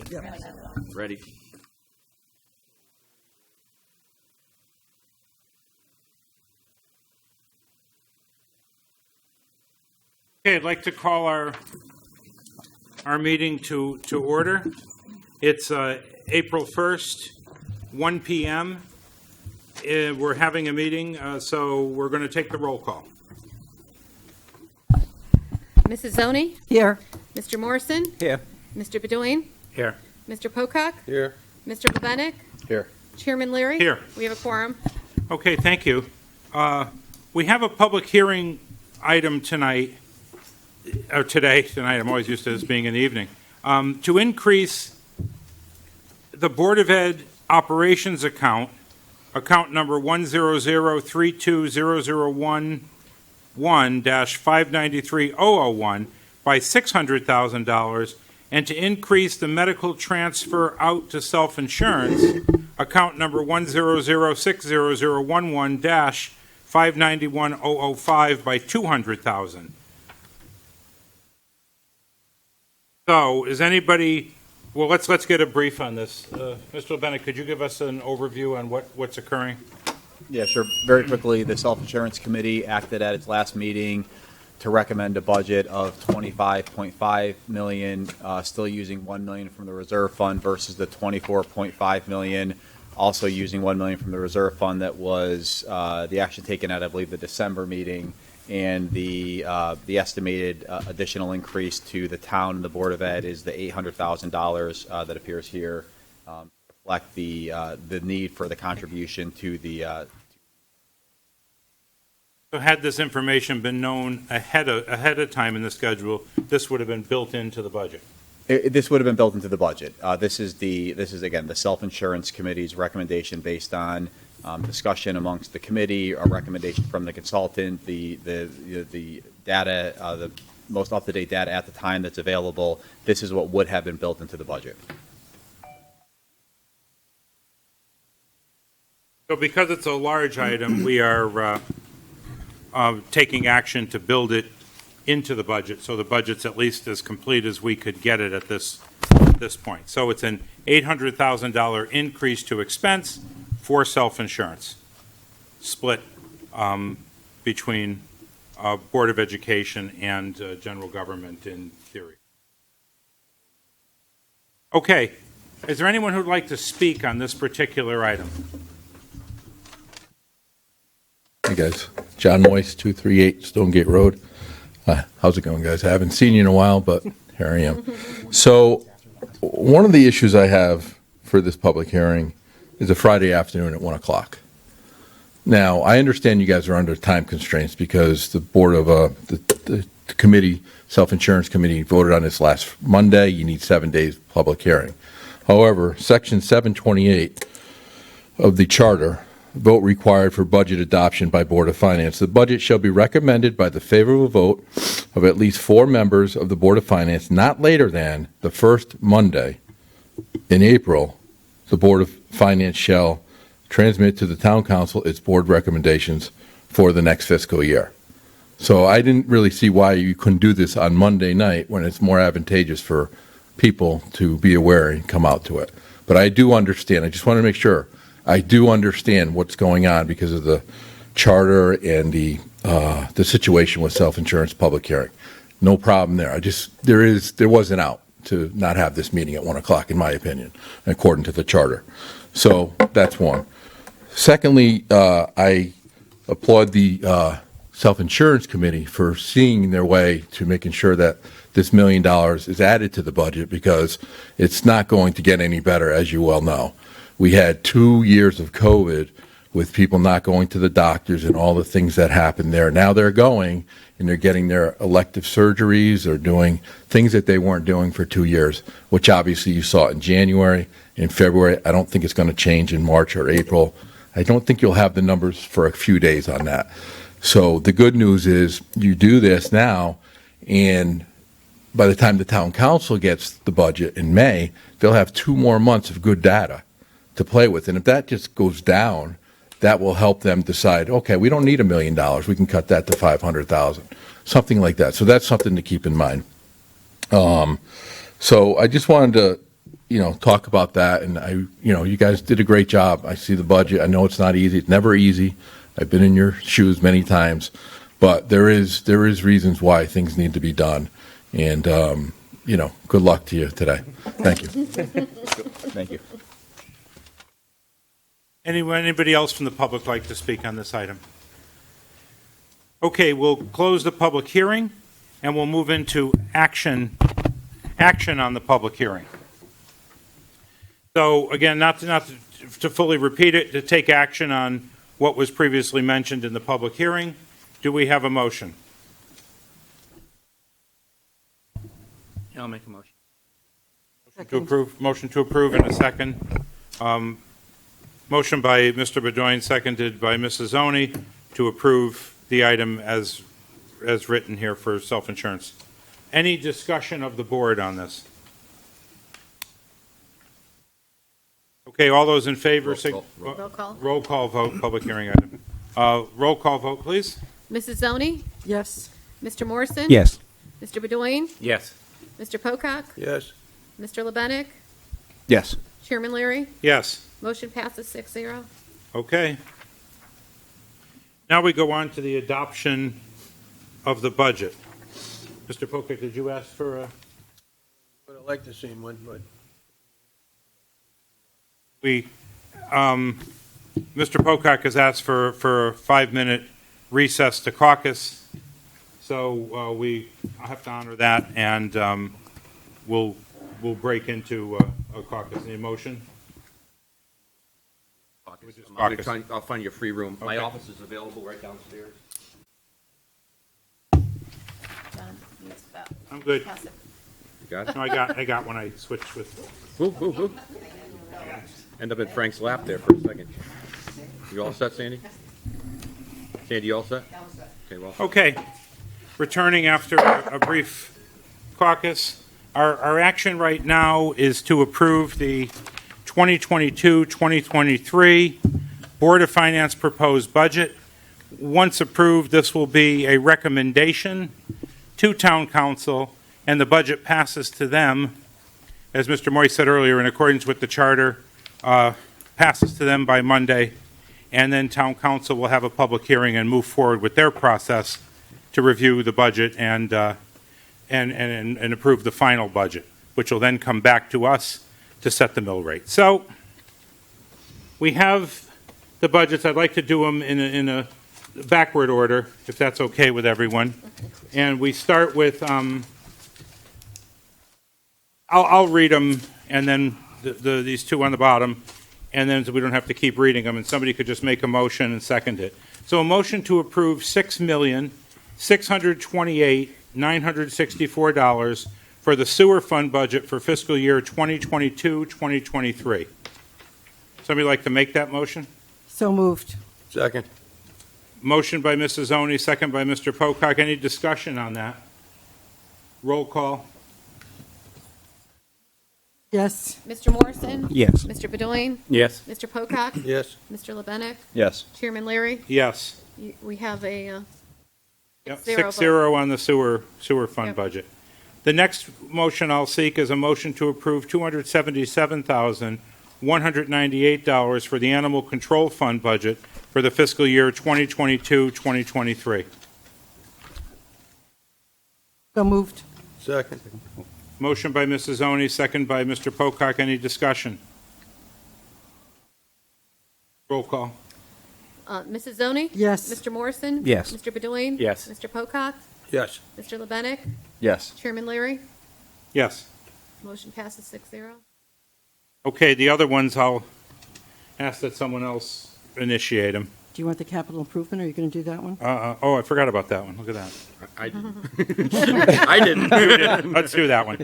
Ready. Okay, I'd like to call our meeting to order. It's April 1st, 1 p.m. We're having a meeting, so we're going to take the roll call. Mrs. Zoney? Here. Mr. Morrison? Here. Mr. Bedoin? Here. Mr. Pocock? Here. Mr. Lebenik? Here. Chairman Leary? Here. We have a quorum. Okay, thank you. We have a public hearing item tonight, or tonight, I'm always used to this being in the evening, to increase the Board of Ed operations account number 100-32001-1-593001 by $600,000, and to increase the medical transfer out to self-insurance, account number 100-60011-591005 by $200,000. So, is anybody? Well, let's get a brief on this. Mr. Lebenik, could you give us an overview on what's occurring? Yeah, sure. Very quickly, the Self-Insurance Committee acted at its last meeting to recommend a budget of $25.5 million, still using $1 million from the reserve fund versus the $24.5 million, also using $1 million from the reserve fund that was the action taken at, I believe, the December meeting, and the estimated additional increase to the town and the Board of Ed is the $800,000 that appears here, reflect the need for the contribution to the. So, had this information been known ahead of time in the schedule, this would have been built into the budget. This would have been built into the budget. This is again the Self-Insurance Committee's recommendation based on discussion amongst the committee, a recommendation from the consultant, the data, the most up-to-date data at the time that's available. This is what would have been built into the budget. So, because it's a large item, we are taking action to build it into the budget, so the budget's at least as complete as we could get it at this point. So it's an $800,000 increase to expense for self-insurance, split between Board of Education and general government in theory. Okay, is there anyone who'd like to speak on this particular item? Hey guys, John Moyes, 238 Stonegate Road. How's it going, guys? I haven't seen you in a while, but here I am. So, one of the issues I have for this public hearing is a Friday afternoon at 1 o'clock. Now, I understand you guys are under time constraints because the board of the committee, Self-Insurance Committee, voted on this last Monday. You need 7 days public hearing. However, Section 728 of the Charter, vote required for budget adoption by Board of Finance. The budget shall be recommended by the favorable vote of at least 4 members of the Board of Finance, not later than the first Monday in April. The Board of Finance shall transmit to the Town Council its board recommendations for the next fiscal year. So I didn't really see why you couldn't do this on Monday night when it's more advantageous for people to be aware and come out to it. But I do understand. I just want to make sure. I do understand what's going on because of the charter and the situation with self-insurance public hearing. No problem there. There was an out to not have this meeting at 1 o'clock, in my opinion, according to the charter. So that's one. Secondly, I applaud the Self-Insurance Committee for seeing their way to making sure that this $1 million is added to the budget because it's not going to get any better, as you well know. We had 2 years of COVID with people not going to the doctors and all the things that happened there. Now they're going and they're getting their elective surgeries or doing things that they weren't doing for 2 years, which obviously you saw in January, in February. I don't think it's going to change in March or April. I don't think you'll have the numbers for a few days on that. So the good news is you do this now, and by the time the town council gets the budget in May, they'll have 2 more months of good data to play with. And if that just goes down, that will help them decide, okay, we don't need $1 million. We can cut that to $500,000, something like that. So that's something to keep in mind. So I just wanted to talk about that. And you guys did a great job. I see the budget. I know it's not easy. It's never easy. I've been in your shoes many times, but there is reasons why things need to be done. And, good luck to you today. Thank you. Thank you. Anybody else from the public like to speak on this item? Okay, we'll close the public hearing, and we'll move into action on the public hearing. So again, not to fully repeat it, to take action on what was previously mentioned in the public hearing, do we have a motion? I'll make a motion. Motion to approve in a second. Motion by Mr. Bedoin, seconded by Mrs. Oni, to approve the item as written here for self-insurance. Any discussion of the board on this? Okay, all those in favor, Roll call. roll call vote, public hearing item. Roll call vote, please. Mrs. Zoni, Yes. Mr. Morrison. Yes. Mr. Bedoin, Yes. Mr. Pocock, Yes. Mr. Lebenik, Yes. Chairman Leary. Yes. Motion passes 6-0. Okay. Now we go on to the adoption of the budget. Mr. Pocock, did you ask for a? Would have liked to see one, but Mr. Pocock has asked for a 5-minute recess to caucus, so we have to honor that, and we'll break into a caucus. Any motion? Caucus. I'll find you a free room. My Okay. office is available right downstairs. I'm good. You got it? No, I got when I switched with. Ooh, ooh, ooh. End up in Frank's lap there for a second. You all set, Sandy? Sandy, you all set? Okay, well. Okay. Returning after a brief caucus, our action right now is to approve the 2022-2023 Board of Finance proposed budget. Once approved, this will be a recommendation to Town Council, and the budget passes to them, as Mr. Moy said earlier, in accordance with the charter, passes to them by Monday, and then Town Council will have a public hearing and move forward with their process to review the budget and approve the final budget, which will then come back to us to set the mill rate. So we have the budgets. I'd like to do them in a backward order, if that's okay with everyone. And we start with, I'll read them, and then these two on the bottom, and then so we don't have to keep reading them, and somebody could just make a motion and second it. So a motion to approve $6,628,964 for the sewer fund budget for fiscal year 2022-2023. Somebody like to make that motion? So moved. second. Motion by Mrs. Oni, second by Mr. Pocock. Any discussion on that? Roll call. Yes. Mr. Morrison. Yes. Mr. Bedoin, Yes. Mr. Pocock, Yes, Mr. Lebenik, Yes. Chairman Leary. Yes. We have a Yep, 6-0 6-0 on the sewer fund Yep. budget. The next motion I'll seek is a motion to approve $277,198 for the animal control fund budget for the fiscal year 2022-2023. So moved. second. Motion by Mrs. Oni, second by Mr. Pocock. Any discussion? Roll call. Mrs. Zoni. Yes. Mr. Morrison. Yes. Mr. Bedoin. Yes. Mr. Pocock, Yes, Mr. Lebenik, Yes. Chairman Leary. Yes. Motion passes 6-0. Okay, the other ones I'll ask that someone else initiate them. Do you want the capital improvement, or are you going to do that one? Oh, I forgot about that one. Look at that. I didn't. I didn't. Let's do that one.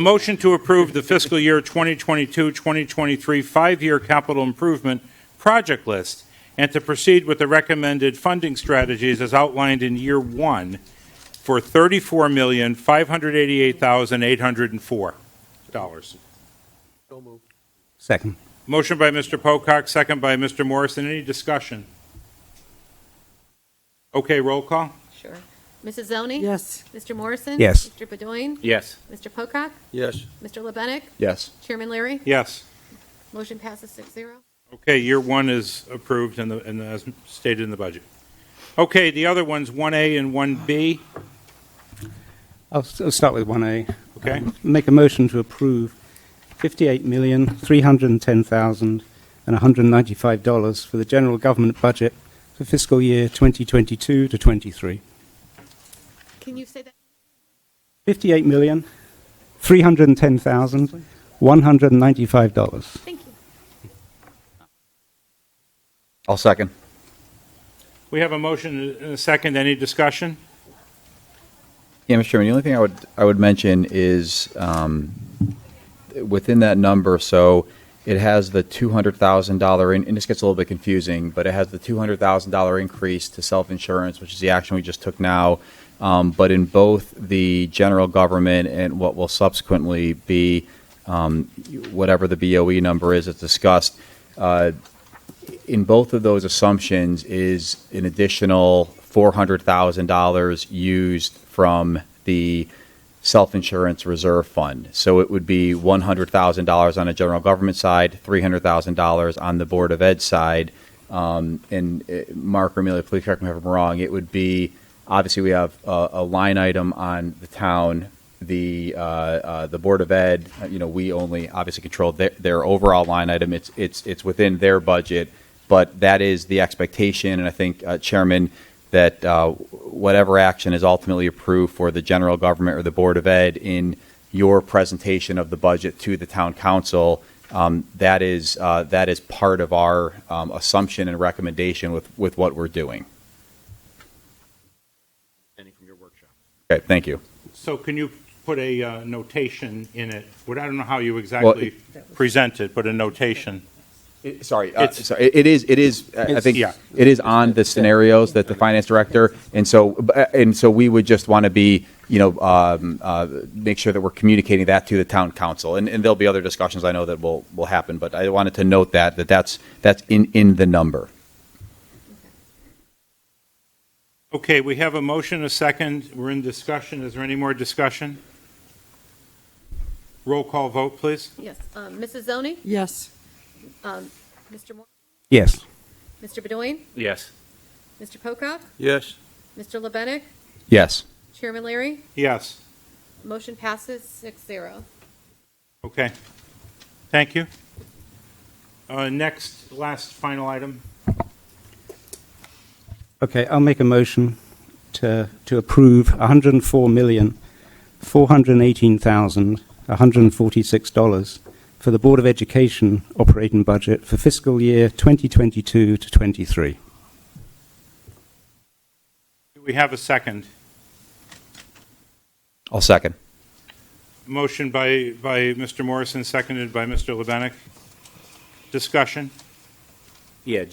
Motion to approve the fiscal year 2022-2023 five-year capital improvement project list and to proceed with the recommended funding strategies as outlined in year one for $34,588,804. so moved. Second. Motion by Mr. Pocock, second by Mr. Morrison. Any discussion? Okay, roll call. Sure. Mrs. Zoni? Yes. Mr. Morrison? Yes. Mr. Bedoin? Yes. Mr. Pocock? Yes. Mr. Lebenik? Yes. Chairman Leary? Yes. Motion passes 6-0. Okay, year one is approved and as stated in the budget. Okay, the other ones, 1A and 1B. I'll start with 1A. Okay. Make a motion to approve $58,310,195 for the general government budget for fiscal year 2022 to 23. Can you say that? $58,310,195. Thank you. I'll second. We have a motion and a second. Any discussion? Yeah, Mr. Chairman, the only thing I would mention is within that number, so it has the $200,000, and this gets a little bit confusing, but it has the $200,000 increase to self-insurance, which is the action we just took now. But in both the general government and what will subsequently be whatever the BOE number is that's discussed, in both of those assumptions is an additional $400,000 used from the self-insurance reserve fund. So it would be $100,000 on the general government side, $300,000 on the Board of Ed side. Mark or Amelia, please correct me if I'm wrong. It would be, obviously we have a line item on the town, the Board of Ed, we only obviously control their overall line item. It's within their budget, but that is the expectation, and I think, Chairman, that whatever action is ultimately approved for the general government or the Board of Ed in your presentation of the budget to the town council, that is part of our assumption and recommendation with what we're doing. Any from your workshop. Okay, thank you. So can you put a notation in it? I don't know how you exactly present it, but a notation. Sorry, it is. I think yeah. it is on the scenarios that the finance director, and so we would just want to be, make sure that we're communicating that to the town council, and there'll be other discussions I know that will happen, but I wanted to note that's in the number. Okay, we have a motion, a second. We're in discussion. Is there any more discussion? Roll call vote, please. Yes. Mrs. Zoni? Yes. Mr. Moore? Yes. Mr. Bedoin? Yes. Mr. Pocock? Yes. Mr. Lebenik? Yes. Chairman Leary? Yes. Motion passes 6-0. Okay. Thank you. Next, last, final item. Okay, I'll make a motion to approve $104,418,146 for the Board of Education operating budget for fiscal year 2022 to 23. Do we have a second? I'll second. Motion by Mr. Morrison, seconded by Mr. Lebenik. Discussion? Yeah,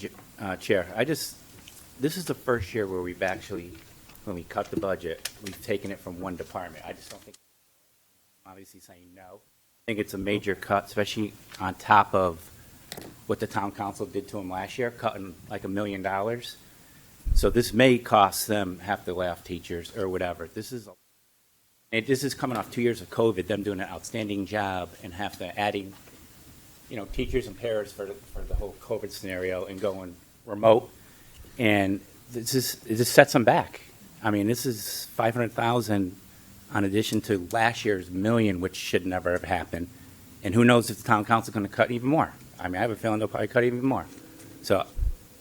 Chair, this is the first year where we've actually, when we cut the budget, we've taken it from one department. I just don't think, obviously saying no. I think it's a major cut, especially on top of what the town council did to them last year, cutting like $1 million. So this may cost them half the laugh teachers or whatever. This is coming off 2 years of COVID, them doing an outstanding job and have to adding, teachers and paras for the whole COVID scenario and going remote. And it just sets them back. I mean, this is $500,000 in addition to last year's $1 million, which should never have happened. And who knows if the town council is going to cut even more. I mean, I have a feeling they'll probably cut even more. So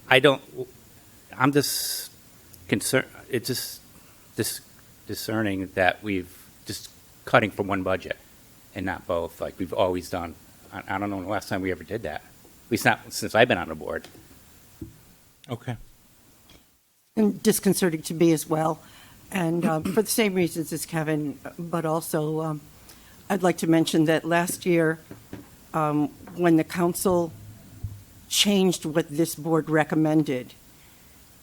I'm just concerned, it's just discerning that we've just cutting from one budget and not both, like we've always done. I don't know the last time we ever did that. At least not since I've been on the board. Okay. And disconcerting to me as well. And for the same reasons as Kevin, but also I'd like to mention that last year, when the council changed what this board recommended,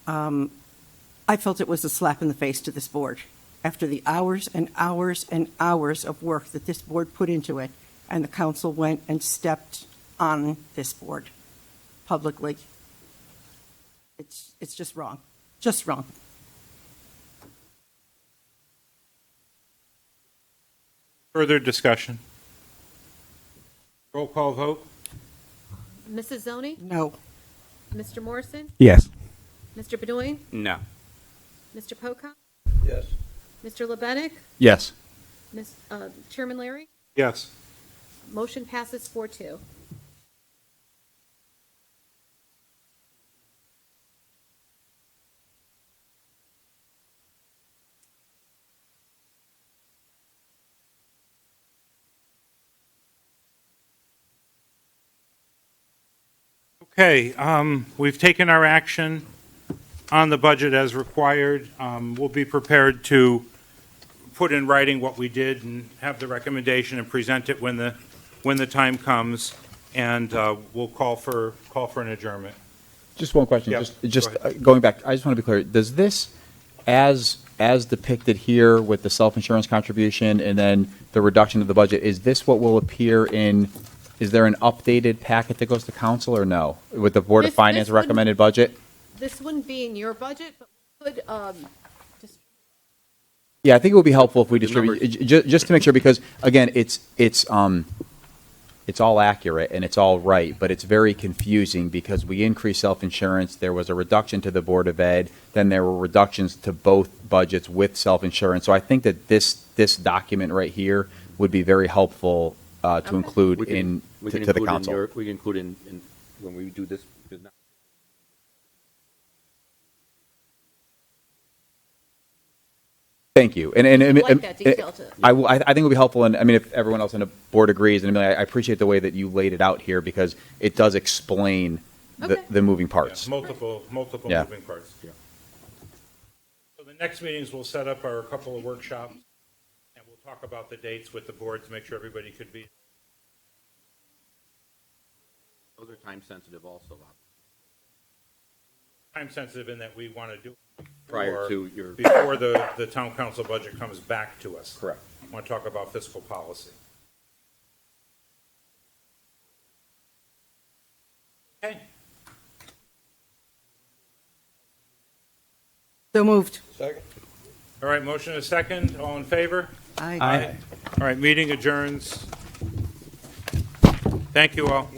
I felt it was a slap in the face to this board after the hours and hours and hours of work that this board put into it, and the council went and stepped on this board publicly. It's just wrong. Just wrong. Further discussion? Roll call vote? Mrs. Zoni, No. Mr. Morrison, Yes. Mr. Bedoin, No. Mr. Pocock, Yes. Mr. Lebetic, Yes. Chairman Larry. Yes. Motion passes 4-2. Okay, we've taken our action on the budget as required. We'll be prepared to put in writing what we did and have the recommendation and present it when the time comes, and we'll call for an adjournment. Just one question, Yeah, just go ahead. going back, I just want to be clear, does this, as depicted here with the self-insurance contribution and then the reduction of the budget, is this what will appear in, is there an updated packet that goes to council or no? With the Board of This Finance wouldn't- recommended budget? This wouldn't be in your budget, but we could, just, Yeah, I think it would be helpful if we Remember- distribute, just to make sure, because again, it's all accurate and it's all right, but it's very confusing because we increased self-insurance, there was a reduction to the Board of Ed, then there were reductions to both budgets with self-insurance. So I think that this document right here would be very helpful to Okay. include We can to the include in council. we can include in when we do this. because now- Thank you. And like that detail to. I think it would be helpful, and I mean, if everyone else on the board agrees, and I appreciate the way that you laid it out here because it does explain Okay. the moving Yeah, parts. multiple Yeah. moving parts. So the next meetings, we'll set up our couple of workshops, and we'll talk about the dates with the board to make sure everybody could be. Those are time sensitive also. Time sensitive in that we want to do it Prior to your- before the town council budget comes back to us. Correct. Want to talk about fiscal policy. Okay. So moved. Second. All right, motion is second. All in favor? Aye. All right, meeting adjourns. Thank you all.